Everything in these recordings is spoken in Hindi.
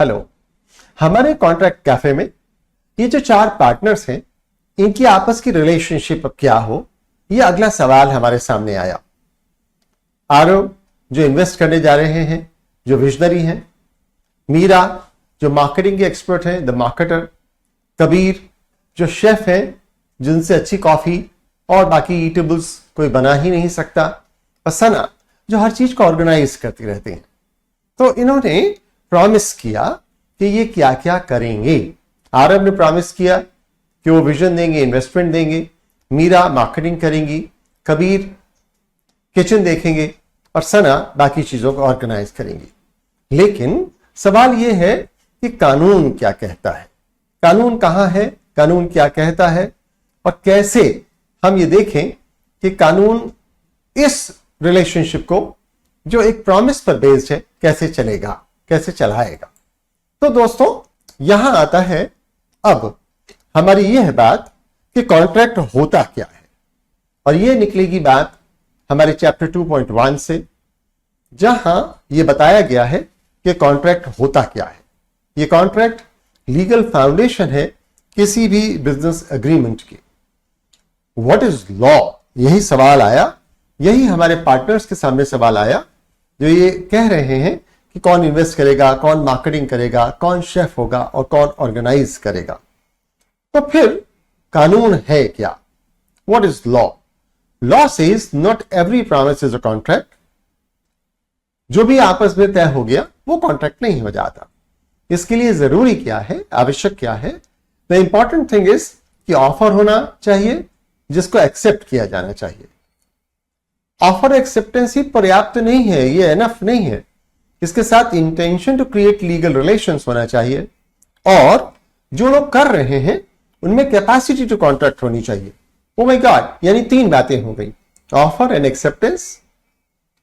हेलो। हमारे कॉन्ट्रैक्ट कैफे में ये जो 4 पार्टनर्स हैं, इनकी आपस की रिलेशनशिप क्या हो, ये अगला सवाल हमारे सामने आया। आरव जो इन्वेस्ट करने जा रहे हैं, जो विजनरी हैं, मीरा जो मार्केटिंग के एक्सपर्ट हैं, द मार्केटर, कबीर जो शेफ हैं, जिनसे अच्छी कॉफी और बाकी ईटेबल्स कोई बना ही नहीं सकता, और सना जो हर चीज को ऑर्गेनाइज करती रहती हैं। तो इन्होंने प्रॉमिस किया कि ये क्या क्या करेंगे। आरव ने प्रॉमिस किया कि वो विजन देंगे, इन्वेस्टमेंट देंगे, मीरा मार्केटिंग करेंगी, कबीर किचन देखेंगे और सना बाकी चीजों को ऑर्गेनाइज करेंगी। लेकिन सवाल ये है कि कानून क्या कहता है, कानून कहां है, कानून क्या कहता है, और कैसे हम ये देखें कि कानून इस रिलेशनशिप को जो एक प्रॉमिस पर बेस्ड है कैसे चलेगा, कैसे चलाएगा। तो दोस्तों यहां आता है अब हमारी यह बात कि कॉन्ट्रैक्ट होता क्या है, और यह निकलेगी बात हमारे चैप्टर 2.1 से, जहां यह बताया गया है कि कॉन्ट्रैक्ट होता क्या है। यह कॉन्ट्रैक्ट लीगल फाउंडेशन है किसी भी बिजनेस एग्रीमेंट की। व्हाट इज लॉ, यही सवाल आया, यही हमारे पार्टनर्स के सामने सवाल आया, जो ये कह रहे हैं कि कौन इन्वेस्ट करेगा, कौन मार्केटिंग करेगा, कौन शेफ होगा और कौन ऑर्गेनाइज करेगा। तो फिर कानून है क्या, what is law? Law says not every promise is a contract. जो भी आपस में तय हो गया वो कॉन्ट्रैक्ट नहीं हो जाता। इसके लिए जरूरी क्या है, आवश्यक क्या है? द इंपॉर्टेंट थिंग इज कि ऑफर होना चाहिए जिसको एक्सेप्ट किया जाना चाहिए। ऑफर एक्सेप्टेंस ही पर्याप्त नहीं है, ये एनफ नहीं है। इसके साथ intention to create legal relations होना चाहिए, और जो लोग कर रहे हैं उनमें कैपेसिटी टू कॉन्ट्रैक्ट होनी चाहिए। ओ माय गॉड, यानी 3 बातें हो गई, offer and acceptance,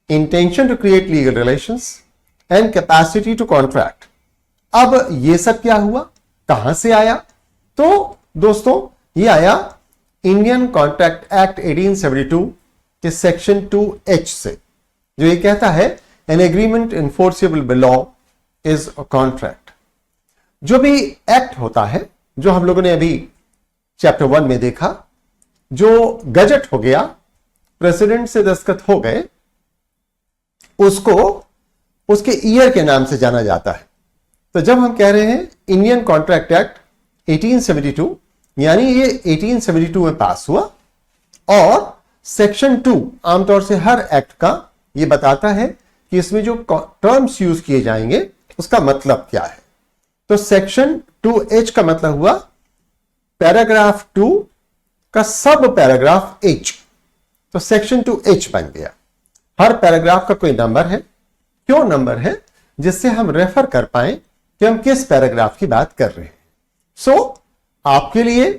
intention to create legal relations and capacity to contract. अब ये सब क्या हुआ, कहां से आया? तो दोस्तों ये आया इंडियन कॉन्ट्रैक्ट एक्ट 1872 के सेक्शन 2H से, जो ये कहता है an agreement enforceable by law is a contract. जो भी एक्ट होता है, जो हम लोगों ने अभी चैप्टर 1 में देखा, जो गजट हो गया, प्रेसिडेंट से दस्तखत हो गए, उसको उसके ईयर के नाम से जाना जाता है। तो जब हम कह रहे हैं इंडियन कॉन्ट्रैक्ट एक्ट 1872, यानी ये 1872 में पास हुआ, और सेक्शन 2 आमतौर से हर एक्ट का ये बताता है कि इसमें जो टर्म्स यूज किए जाएंगे उसका मतलब क्या है। तो सेक्शन 2H का मतलब हुआ पैराग्राफ 2 का सब पैराग्राफ H, तो सेक्शन 2H बन गया। हर पैराग्राफ का कोई नंबर है, क्यों नंबर है? जिससे हम रेफर कर पाए कि हम किस पैराग्राफ की बात कर रहे हैं। सो आपके लिए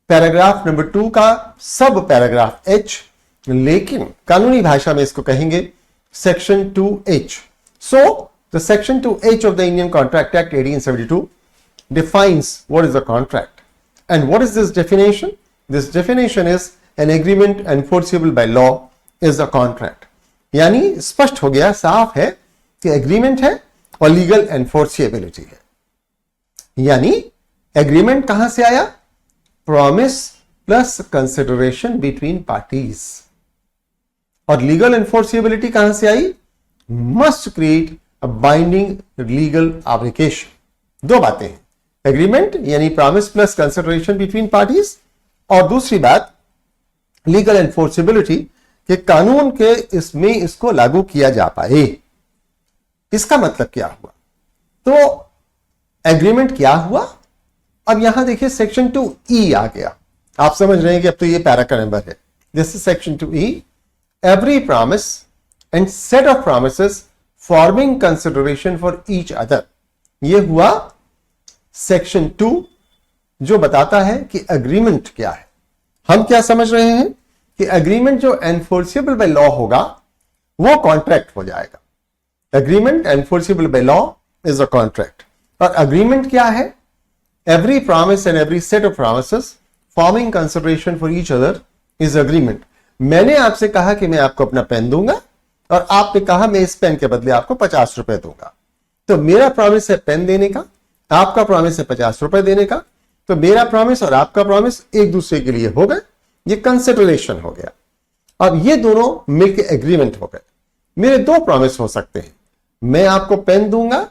पैराग्राफ नंबर 2 का सब पैराग्राफ H, लेकिन कानूनी भाषा में इसको कहेंगे section 2H। So the section 2H of the Indian contract act 1872 defines what is a contract. And what is this definition? This definition is an agreement enforceable by law is a contract. यानी स्पष्ट हो गया, साफ है कि एग्रीमेंट है और लीगल एनफोर्सिएबिलिटी है। यानी एग्रीमेंट कहां से आया? Promise plus consideration between parties. और लीगल एनफोर्सिएबिलिटी कहां से आई? Must create a binding legal obligation. 2 बातें हैं, एग्रीमेंट यानी promise plus consideration between parties, और दूसरी बात लीगल एनफोर्सिबिलिटी कि कानून के इसमें इसको लागू किया जा पाए। इसका मतलब क्या हुआ? तो एग्रीमेंट क्या हुआ? अब यहां देखिए सेक्शन 2E आ गया। आप समझ रहे हैं कि अब तो ये पैरा का नंबर है। This is section 2E, every promise and set of promises forming consideration for each other. ये हुआ सेक्शन 2, जो बताता है कि एग्रीमेंट क्या है। हम क्या समझ रहे हैं कि एग्रीमेंट जो एनफोर्सेबल बाय लॉ होगा वो कॉन्ट्रैक्ट हो जाएगा। Agreement enforceable by law is a contract. और एग्रीमेंट क्या है? Every promise and every set of promises forming consideration for each other is agreement. मैंने आपसे कहा कि मैं आपको अपना पेन दूंगा, और आपने कहा मैं इस पेन के बदले आपको 50 रुपए दूंगा। तो मेरा प्रॉमिस है पेन देने का, आपका प्रॉमिस है 50 रुपए देने का, तो मेरा प्रॉमिस और आपका प्रॉमिस एक दूसरे के लिए हो गए, ये कंसिडरेशन हो गया। अब ये दोनों मिलकर एग्रीमेंट हो गए। मेरे दो प्रॉमिस हो सकते हैं, मैं आपको पेन दूंगा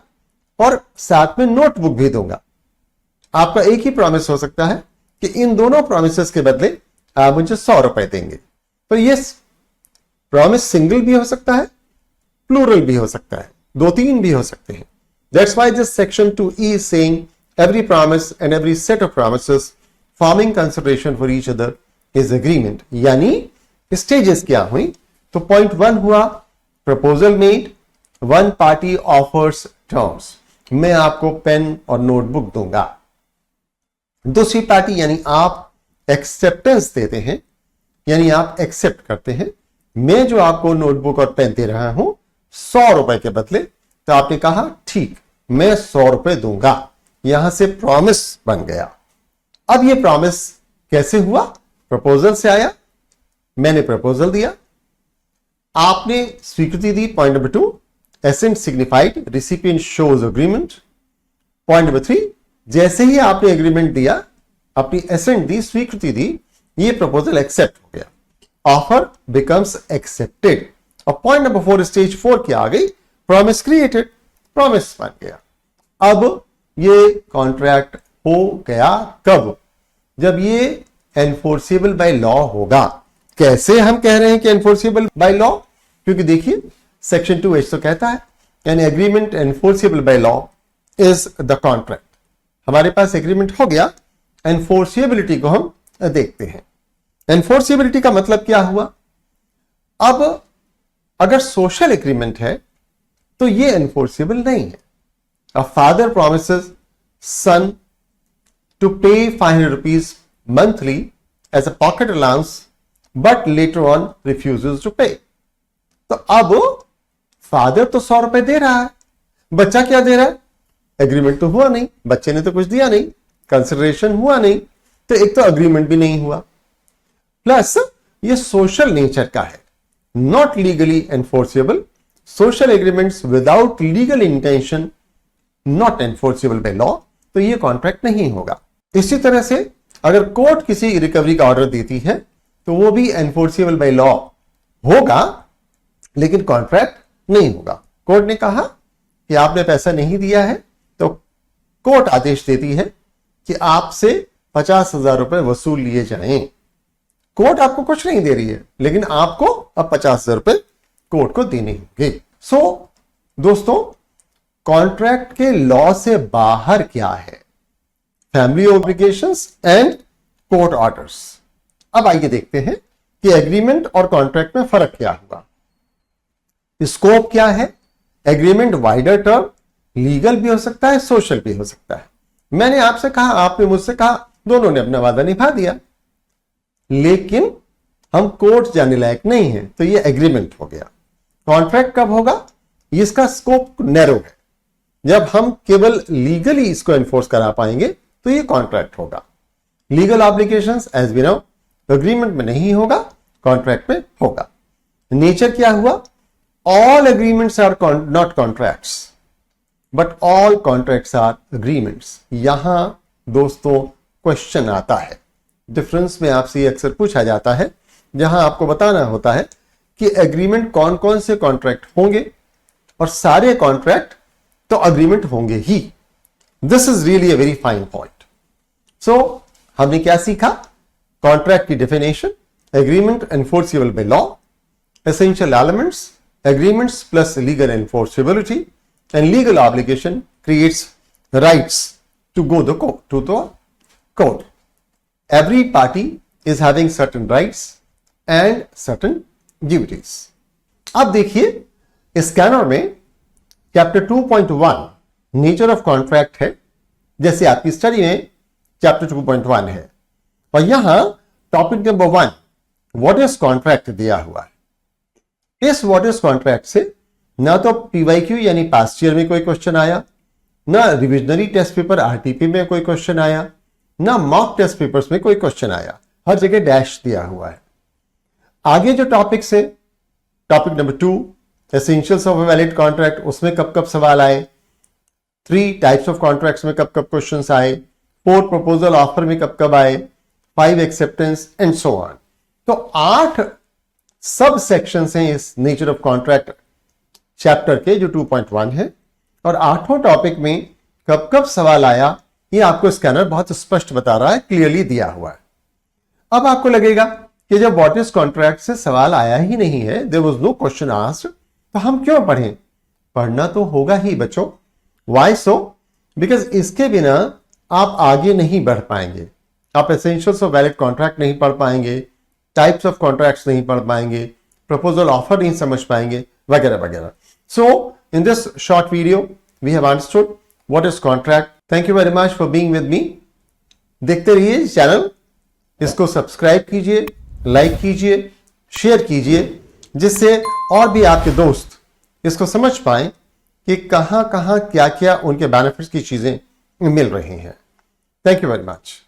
और साथ में नोटबुक भी दूंगा। आपका एक ही प्रॉमिस हो सकता है कि इन दोनों प्रॉमिसेस के बदले आप मुझे 100 रुपए देंगे। तो ये प्रॉमिस सिंगल भी हो सकता है, प्लूरल भी हो सकता है, दो तीन भी हो सकते हैं। That's why this section 2E is saying every promise and every set of promises forming consideration for each other is agreement। यानी स्टेजेस क्या हुई? तो पॉइंट 1 हुआ proposal made, one party offers terms, मैं आपको पेन और नोटबुक दूंगा। दूसरी पार्टी यानी आप एक्सेप्टेंस देते हैं, यानी आप एक्सेप्ट करते हैं, मैं जो आपको नोटबुक और पेन दे रहा हूं 100 रुपए के बदले, तो आपने कहा ठीक मैं 100 रुपए दूंगा। यहां से प्रॉमिस बन गया। अब ये प्रॉमिस कैसे हुआ? प्रपोजल से आया, मैंने प्रपोजल दिया, आपने स्वीकृति दी। Point number 2 assent signified, recipient shows agreement. Point number 3 जैसे ही आपने एग्रीमेंट दिया, अपनी एसेंट दी, स्वीकृति दी, ये प्रपोजल एक्सेप्ट हो गया, ऑफर बिकम्स एक्सेप्टेड। और पॉइंट नंबर 4 स्टेज 4 की आ गई, प्रॉमिस क्रिएटेड, प्रॉमिस बन गया। अब ये कॉन्ट्रैक्ट हो गया कब? जब ये एनफोर्सेबल बाय लॉ होगा। कैसे हम कह रहे हैं कि एनफोर्सेबल बाय लॉ? क्योंकि देखिए सेक्शन 2H तो कहता है an agreement enforceable by law is the contract. हमारे पास एग्रीमेंट हो गया, एनफोर्सेबिलिटी को हम देखते हैं। एनफोर्सेबिलिटी का मतलब क्या हुआ? अब अगर सोशल एग्रीमेंट है तो ये एनफोर्सेबल नहीं है। A father promises son to pay 500 rupees monthly as a pocket allowance but later on refuses to pay. तो अब फादर तो 100 रुपए दे रहा है, बच्चा क्या दे रहा है? एग्रीमेंट तो हुआ नहीं, बच्चे ने तो कुछ दिया नहीं, कंसिडरेशन हुआ नहीं, तो एक तो अग्रीमेंट भी नहीं हुआ, प्लस ये सोशल नेचर का है, not legally enforceable. Social agreements without legal intention not enforceable by law, तो ये कॉन्ट्रैक्ट नहीं होगा। इसी तरह से अगर कोर्ट किसी रिकवरी का ऑर्डर देती है तो वो भी एनफोर्सेबल बाय लॉ होगा, लेकिन कॉन्ट्रैक्ट नहीं होगा। कोर्ट ने कहा कि आपने पैसा नहीं दिया है, तो कोर्ट आदेश देती है कि आपसे 50,000 रुपए वसूल लिए जाएं। कोर्ट आपको कुछ नहीं दे रही है, लेकिन आपको अब 50,000 रुपए कोर्ट को देने होंगे। सो दोस्तों, कॉन्ट्रैक्ट के लॉ से बाहर क्या है? Family obligations and court orders. अब आइए देखते हैं कि एग्रीमेंट और कॉन्ट्रैक्ट में फर्क क्या हुआ। स्कोप क्या है? एग्रीमेंट वाइडर टर्म, लीगल भी हो सकता है, सोशल भी हो सकता है। मैंने आपसे कहा, आपने मुझसे कहा, दोनों ने अपना वादा निभा दिया, लेकिन हम कोर्ट जाने लायक नहीं है, तो ये एग्रीमेंट हो गया। कॉन्ट्रैक्ट कब होगा? इसका स्कोप नैरो है। जब हम केवल लीगली इसको एनफोर्स करा पाएंगे तो ये कॉन्ट्रैक्ट होगा। Legal obligations as we know agreement में नहीं होगा, कॉन्ट्रैक्ट में होगा। नेचर क्या हुआ? All agreements are not contracts but all contracts are agreements. यहां दोस्तों क्वेश्चन आता है, डिफरेंस में आपसे ये अक्सर पूछा जाता है, जहां आपको बताना होता है कि एग्रीमेंट कौन कौन से कॉन्ट्रैक्ट होंगे, और सारे कॉन्ट्रैक्ट तो एग्रीमेंट होंगे ही। This is really a very fine point. So हमने क्या सीखा? कॉन्ट्रैक्ट की definition, agreement enforceable by law, essential elements, agreements plus legal enforceability, and legal obligation creates rights to go the court. Every party is having certain rights and certain duties। अब देखिए स्कैनर में चैप्टर 2.1 नेचर ऑफ कॉन्ट्रैक्ट है, जैसे आपकी स्टडी में चैप्टर 2.1 है, और यहां topic number 1 what is contract दिया हुआ है। इस व्हाट इज कॉन्ट्रैक्ट से ना तो पीवाईक्यू यानी पास्ट ईयर में कोई क्वेश्चन आया, ना रिविजनरी टेस्ट पेपर आरटीपी में कोई क्वेश्चन आया, ना मॉक टेस्ट पेपर्स में कोई क्वेश्चन आया। हर जगह डैश दिया हुआ है। आगे जो टॉपिक्स है, topic number 2 essentials of a valid contract, उसमें कब कब सवाल आए, 3 टाइप्स ऑफ कॉन्ट्रैक्ट्स में कब कब क्वेश्चंस आए, 4 प्रपोजल ऑफर में कब कब आए, 5 एक्सेप्टेंस एंड सो ऑन। तो 8 सब सेक्शंस हैं इस नेचर ऑफ कॉन्ट्रैक्ट चैप्टर के जो 2.1 है, और 8 टॉपिक में कब कब सवाल आया ये आपको स्कैनर बहुत स्पष्ट बता रहा है, क्लियरली दिया हुआ है। अब आपको लगेगा कि जब व्हाट इज कॉन्ट्रैक्ट से सवाल आया ही नहीं है, there was no question asked, तो हम क्यों पढ़ें? पढ़ना तो होगा ही बच्चों। Why so? बिकॉज इसके बिना आप आगे नहीं बढ़ पाएंगे। आप एसेंशियल्स ऑफ वैलिड कॉन्ट्रैक्ट नहीं पढ़ पाएंगे, टाइप्स ऑफ कॉन्ट्रैक्ट्स नहीं पढ़ पाएंगे, प्रपोजल ऑफर नहीं समझ पाएंगे, वगैरह वगैरह। So in this short video we have understood what is contract. Thank you very much for being with me. देखते रहिए इस चैनल, इसको सब्सक्राइब कीजिए, लाइक कीजिए, शेयर कीजिए, जिससे और भी आपके दोस्त इसको समझ पाएं कि कहां कहां क्या क्या उनके बेनिफिट्स की चीजें मिल रही हैं। Thank you very much.